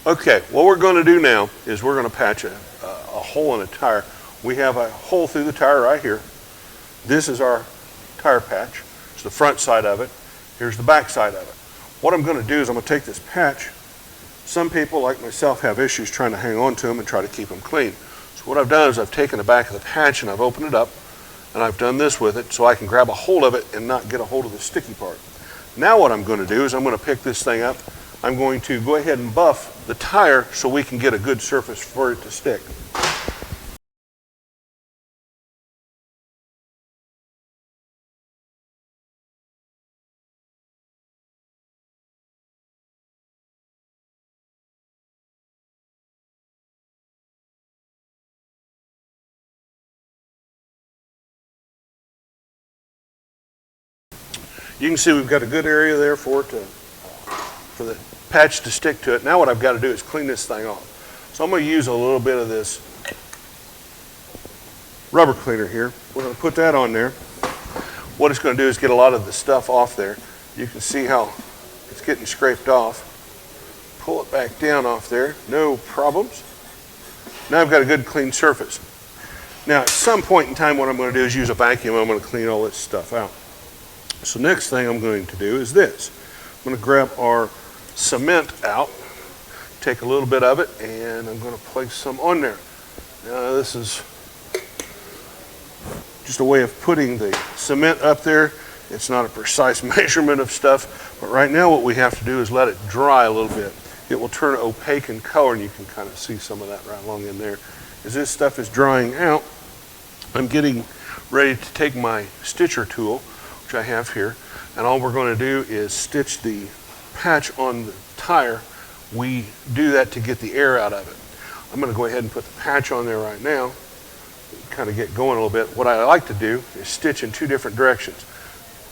Okay, what we're going to do now is we're going to patch a hole in a tire. We have a hole through the tire right here. This is our tire patch. It's the front side of it. Here's the back side of it. What I'm going to do is I'm going to take this patch. Some people, like myself, have issues trying to hang on to them and try to keep them clean. So what I've done is I've taken the back of the patch and I've opened it up, and I've done this with it so I can grab a hold of it and not get a hold of the sticky part. Now what I'm going to do is I'm going to pick this thing up. I'm going to go ahead and buff the tire so we can get a good surface for it to stick. You can see we've got a good area there for the patch to stick to it. Now what I've got to do is clean this thing off. So I'm going to use a little bit of this rubber cleaner here. We're going to put that on there. What it's going to do is get a lot of the stuff off there. You can see how it's getting scraped off. Pull it back down off there, no problems. Now I've got a good clean surface. Now at some point in time what I'm going to do is use a vacuum. I'm going to clean all this stuff out. So next thing I'm going to do is this. I'm going to grab our cement out, take a little bit of it, and I'm going to place some on there. Now this is just a way of putting the cement up there. It's not a precise measurement of stuff, but right now what we have to do is let it dry a little bit. It will turn opaque in color, and you can kind of see some of that right along in there. As this stuff is drying out, I'm getting ready to take my stitcher tool, which I have here, and all we're going to do is stitch the patch on the tire. We do that to get the air out of it. I'm going to go ahead and put the patch on there right now, kind of get going a little bit. What I like to do is stitch in two different directions.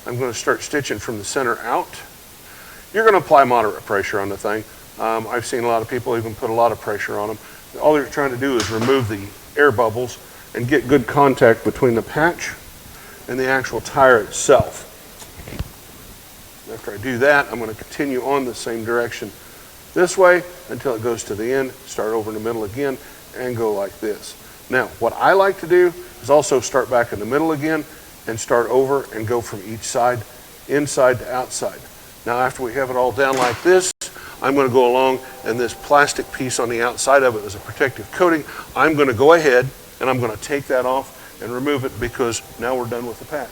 I'm going to start stitching from the center out. You're going to apply moderate pressure on the thing. I've seen a lot of people even put a lot of pressure on them. All they're trying to do is remove the air bubbles and get good contact between the patch and the actual tire itself. After I do that, I'm going to continue on the same direction this way until it goes to the end, start over in the middle again, and go like this. Now, what I like to do is also start back in the middle again and start over and go from each side, inside to outside. Now, after we have it all down like this, I'm going to go along, and this plastic piece on the outside of it is a protective coating. I'm going to go ahead and I'm going to take that off and remove it because now we're done with the patch.